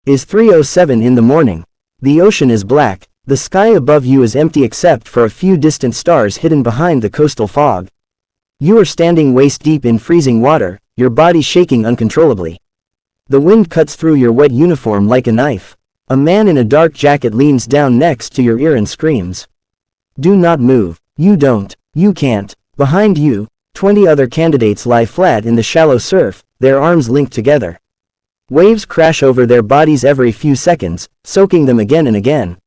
Is 3:07 in the morning. The ocean is black, the sky above you is empty except for a few distant stars hidden behind the coastal fog. You are standing waist deep in freezing water, your body shaking uncontrollably. The wind cuts through your wet uniform like a knife. A man in a dark jacket leans down next to your ear and screams. Do not move. You don't. You can't. Behind you, 20 other candidates lie flat in the shallow surf, their arms linked together. Waves crash over their bodies every few seconds, soaking them again and again.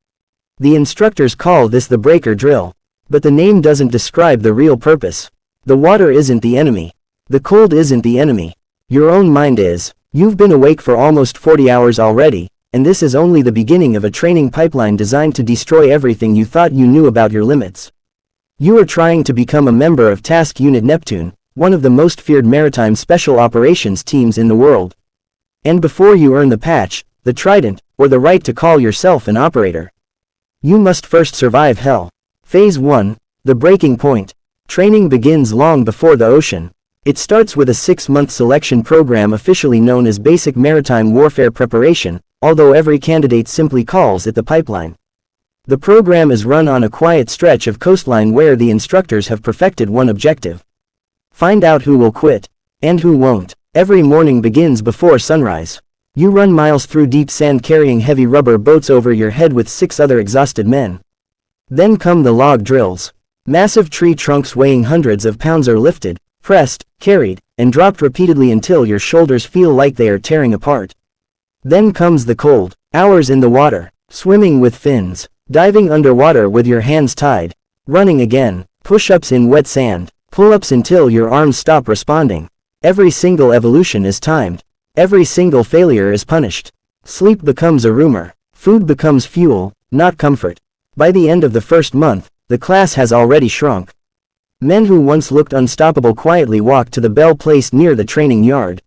The instructors call this the breaker drill. But the name doesn't describe the real purpose. The water isn't the enemy. The cold isn't the enemy. Your own mind is. You've been awake for almost 40 hours already, and this is only the beginning of a training pipeline designed to destroy everything you thought you knew about your limits. You are trying to become a member of Task Unit Neptune, one of the most feared maritime special operations teams in the world. And before you earn the patch, the trident, or the right to call yourself an operator, you must first survive hell. Phase 1, the breaking point. Training begins long before the ocean. It starts with a 6-month selection program officially known as Basic Maritime Warfare Preparation, although every candidate simply calls it the pipeline. The program is run on a quiet stretch of coastline where the instructors have perfected one objective. Find out who will quit, and who won't. Every morning begins before sunrise. You run miles through deep sand carrying heavy rubber boats over your head with 6 other exhausted men. Then come the log drills. Massive tree trunks weighing hundreds of pounds are lifted, pressed, carried, and dropped repeatedly until your shoulders feel like they are tearing apart. Then comes the cold. Hours in the water, swimming with fins, diving underwater with your hands tied, running again, push-ups in wet sand, pull-ups until your arms stop responding. Every single evolution is timed. Every single failure is punished. Sleep becomes a rumor. Food becomes fuel, not comfort. By the end of the first month, the class has already shrunk. Men who once looked unstoppable quietly walk to the bell placed near the training yard.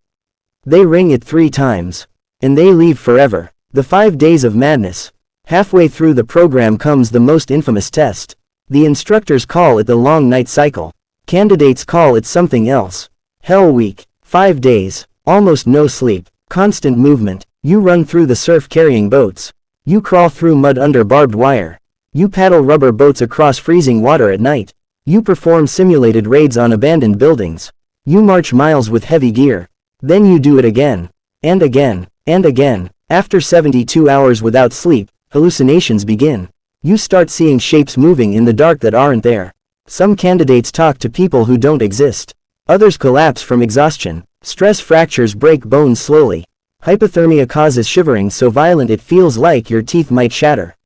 They ring it 3 times. And they leave forever. The 5 days of madness. Halfway through the program comes the most infamous test. The instructors call it the long night cycle. Candidates call it something else. Hell Week. 5 days. Almost no sleep. Constant movement. You run through the surf carrying boats. You crawl through mud under barbed wire. You paddle rubber boats across freezing water at night. You perform simulated raids on abandoned buildings. You march miles with heavy gear. Then you do it again. And again. And again. After 72 hours without sleep, hallucinations begin. You start seeing shapes moving in the dark that aren't there. Some candidates talk to people who don't exist. Others collapse from exhaustion. Stress fractures break bones slowly. Hypothermia causes shivering so violent it feels like your teeth might shatter.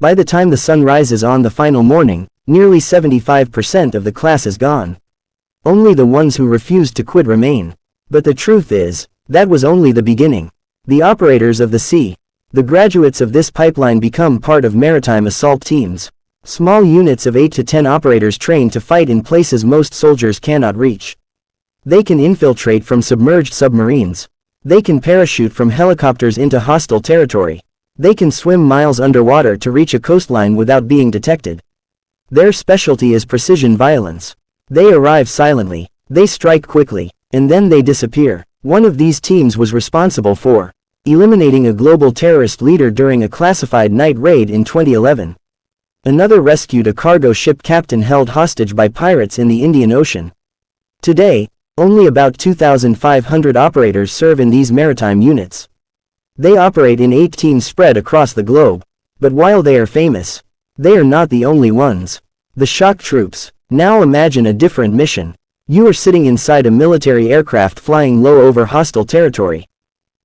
By the time the sun rises on the final morning, nearly 75% of the class is gone. Only the ones who refused to quit remain. But the truth is, that was only the beginning. The operators of the sea. The graduates of this pipeline become part of maritime assault teams. Small units of 8 to 10 operators trained to fight in places most soldiers cannot reach. They can infiltrate from submerged submarines. They can parachute from helicopters into hostile territory. They can swim miles underwater to reach a coastline without being detected. Their specialty is precision violence. They arrive silently, they strike quickly, and then they disappear. One of these teams was responsible for eliminating a global terrorist leader during a classified night raid in 2011. Another rescued a cargo ship captain held hostage by pirates in the Indian Ocean. Today, only about 2,500 operators serve in these maritime units. They operate in 8 teams spread across the globe. But while they are famous, they are not the only ones. The shock troops. Now imagine a different mission. You are sitting inside a military aircraft flying low over hostile territory.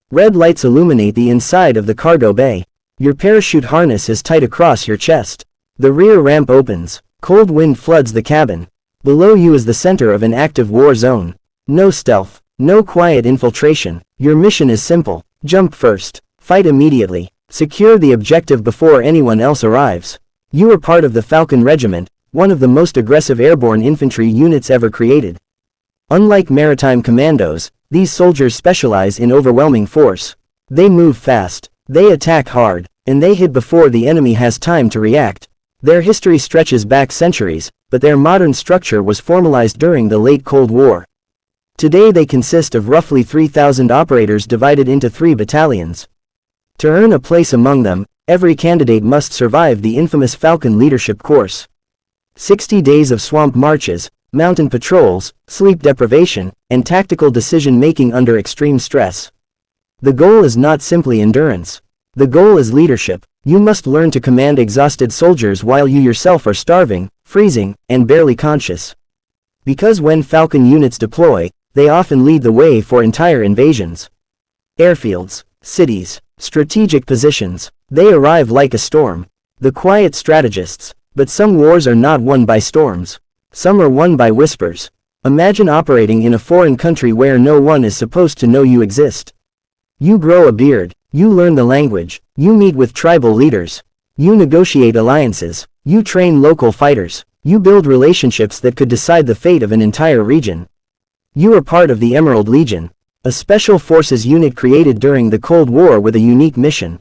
Red lights illuminate the inside of the cargo bay. Your parachute harness is tight across your chest. The rear ramp opens. Cold wind floods the cabin. Below you is the center of an active war zone. No stealth. No quiet infiltration. Your mission is simple. Jump first. Fight immediately. Secure the objective before anyone else arrives. You are part of the Falcon Regiment, one of the most aggressive airborne infantry units ever created. Unlike maritime commandos, these soldiers specialize in overwhelming force. They move fast. They attack hard. And they hit before the enemy has time to react. Their history stretches back centuries, but their modern structure was formalized during the late Cold War. Today they consist of roughly 3,000 operators divided into 3 battalions. To earn a place among them, every candidate must survive the infamous Falcon leadership course. 60 days of swamp marches, mountain patrols, sleep deprivation, and tactical decision-making under extreme stress. The goal is not simply endurance. The goal is leadership. You must learn to command exhausted soldiers while you yourself are starving, freezing, and barely conscious. Because when Falcon units deploy, they often lead the way for entire invasions. Airfields, cities, strategic positions, they arrive like a storm. The quiet strategists. But some wars are not won by storms. Some are won by whispers. Imagine operating in a foreign country where no one is supposed to know you exist. You grow a beard. You learn the language. You meet with tribal leaders. You negotiate alliances. You train local fighters. You build relationships that could decide the fate of an entire region. You are part of the Emerald Legion, a special forces unit created during the Cold War with a unique mission.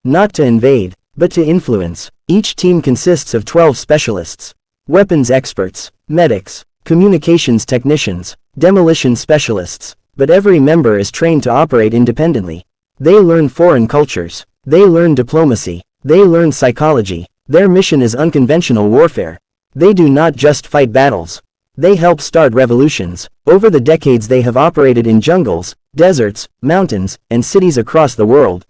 Not to invade, but to influence. Each team consists of 12 specialists, weapons experts, medics, communications technicians, demolition specialists, but every member is trained to operate independently. They learn foreign cultures. They learn diplomacy. They learn psychology. Their mission is unconventional warfare. They do not just fight battles. They help start revolutions. Over the decades they have operated in jungles, deserts, mountains, and cities across the world.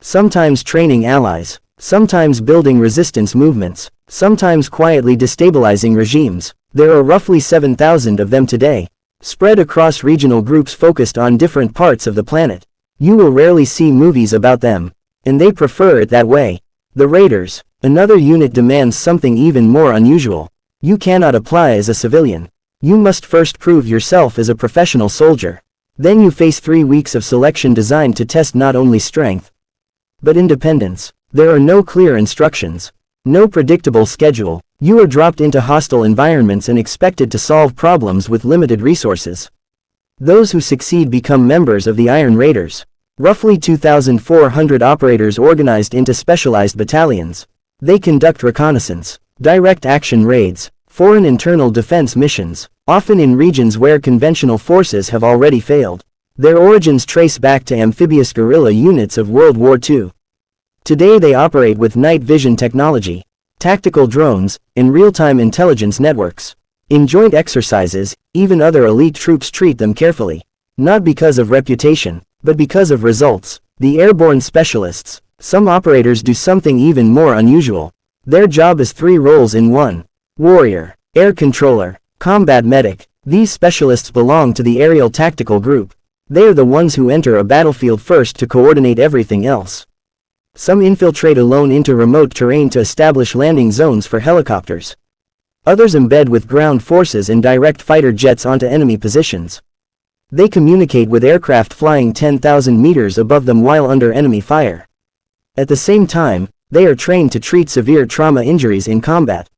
Sometimes training allies. Sometimes building resistance movements, sometimes quietly destabilizing regimes. There are roughly 7,000 of them today, spread across regional groups focused on different parts of the planet. You will rarely see movies about them, and they prefer it that way. The Raiders, another unit, demands something even more unusual. You cannot apply as a civilian. You must first prove yourself as a professional soldier. Then you face 3 weeks of selection designed to test not only strength, but independence. There are no clear instructions, no predictable schedule. You are dropped into hostile environments and expected to solve problems with limited resources. Those who succeed become members of the Iron Raiders, roughly 2,400 operators organized into specialized battalions. They conduct reconnaissance, direct action raids, foreign internal defense missions, often in regions where conventional forces have already failed. Their origins trace back to amphibious guerrilla units of World War II. Today they operate with night vision technology, tactical drones, and real-time intelligence networks. In joint exercises, even other elite troops treat them carefully. Not because of reputation, but because of results. The airborne specialists. Some operators do something even more unusual. Their job is 3 roles in one. Warrior, air controller, combat medic. These specialists belong to the aerial tactical group. They are the ones who enter a battlefield first to coordinate everything else. Some infiltrate alone into remote terrain to establish landing zones for helicopters. Others embed with ground forces and direct fighter jets onto enemy positions. They communicate with aircraft flying 10,000 meters above them while under enemy fire. At the same time, they are trained to treat severe trauma injuries in combat.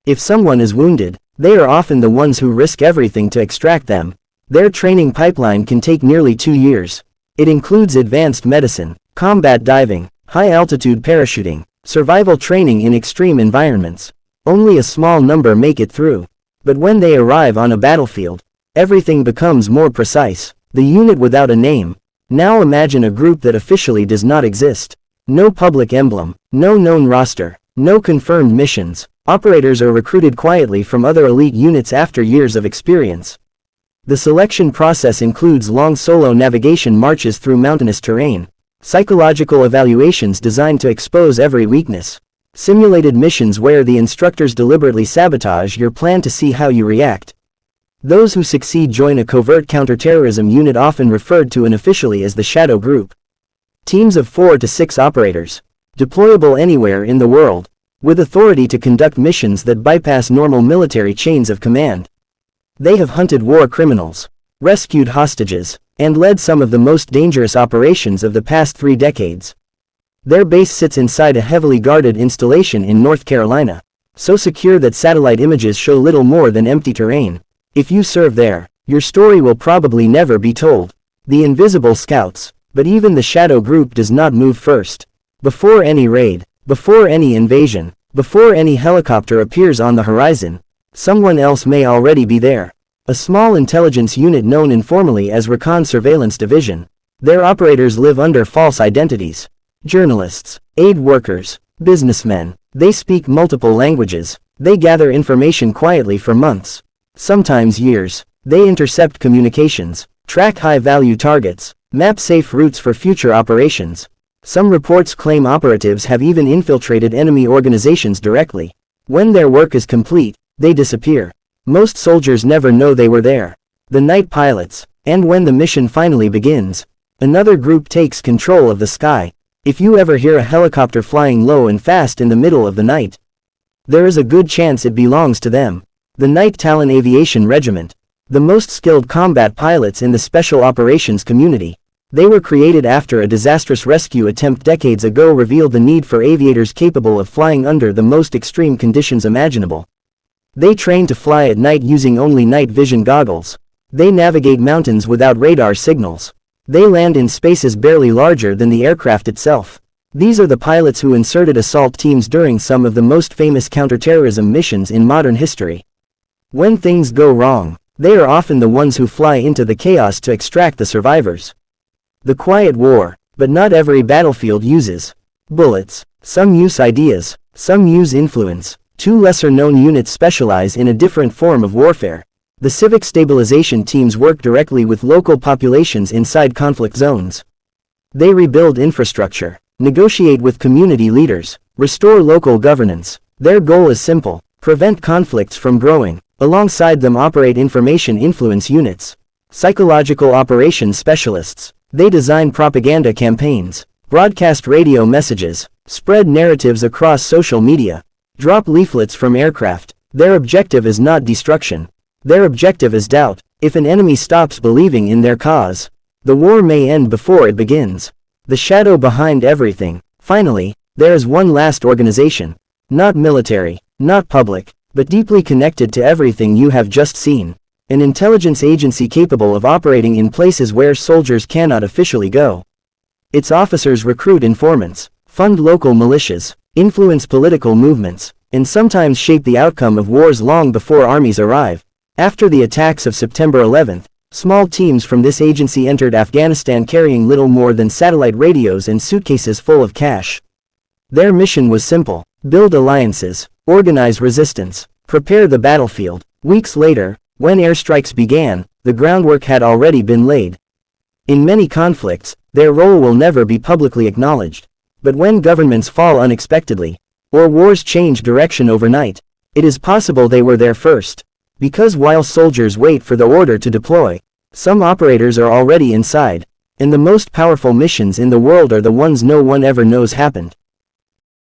If someone is wounded, they are often the ones who risk everything to extract them. Their training pipeline can take nearly 2 years. It includes advanced medicine, combat diving, high-altitude parachuting, survival training in extreme environments. Only a small number make it through. But when they arrive on a battlefield, everything becomes more precise. The unit without a name. Now imagine a group that officially does not exist. No public emblem, no known roster, no confirmed missions. Operators are recruited quietly from other elite units after years of experience. The selection process includes long solo navigation marches through mountainous terrain, psychological evaluations designed to expose every weakness, simulated missions where the instructors deliberately sabotage your plan to see how you react. Those who succeed join a covert counterterrorism unit often referred to unofficially as the Shadow Group. Teams of 4 to 6 operators, deployable anywhere in the world, with authority to conduct missions that bypass normal military chains of command. They have hunted war criminals, rescued hostages, and led some of the most dangerous operations of the past 3 decades. Their base sits inside a heavily guarded installation in North Carolina, so secure that satellite images show little more than empty terrain. If you serve there, your story will probably never be told. The Invisible Scouts. But even the Shadow Group does not move first. Before any raid, before any invasion, before any helicopter appears on the horizon, someone else may already be there. A small intelligence unit known informally as Recon Surveillance Division. Their operators live under false identities. Journalists, aid workers, businessmen. They speak multiple languages. They gather information quietly for months, sometimes years. They intercept communications, track high-value targets, map safe routes for future operations. Some reports claim operatives have even infiltrated enemy organizations directly. When their work is complete, they disappear. Most soldiers never know they were there. The night pilots. And when the mission finally begins, another group takes control of the sky. If you ever hear a helicopter flying low and fast in the middle of the night, there is a good chance it belongs to them. The Night Talon Aviation Regiment. The most skilled combat pilots in the special operations community. They were created after a disastrous rescue attempt decades ago revealed the need for aviators capable of flying under the most extreme conditions imaginable. They train to fly at night using only night vision goggles. They navigate mountains without radar signals. They land in spaces barely larger than the aircraft itself. These are the pilots who inserted assault teams during some of the most famous counterterrorism missions in modern history. When things go wrong, they are often the ones who fly into the chaos to extract the survivors. The quiet war. But not every battlefield uses bullets. Some use ideas. Some use influence. Two lesser-known units specialize in a different form of warfare. The civic stabilization teams work directly with local populations inside conflict zones. They rebuild infrastructure, negotiate with community leaders, restore local governance. Their goal is simple: prevent conflicts from growing. Alongside them operate information influence units, psychological operations specialists. They design propaganda campaigns, broadcast radio messages, spread narratives across social media, drop leaflets from aircraft. Their objective is not destruction. Their objective is doubt. If an enemy stops believing in their cause, the war may end before it begins. The shadow behind everything. Finally, there is one last organization. Not military, not public, but deeply connected to everything you have just seen. An intelligence agency capable of operating in places where soldiers cannot officially go. Its officers recruit informants, fund local militias, influence political movements, and sometimes shape the outcome of wars long before armies arrive. After the attacks of September 11th, small teams from this agency entered Afghanistan carrying little more than satellite radios and suitcases full of cash. Their mission was simple: build alliances, organize resistance, prepare the battlefield. Weeks later, when airstrikes began, the groundwork had already been laid. In many conflicts, their role will never be publicly acknowledged. But when governments fall unexpectedly, or wars change direction overnight, it is possible they were there first. Because while soldiers wait for the order to deploy, some operators are already inside, and the most powerful missions in the world are the ones no one ever knows happened.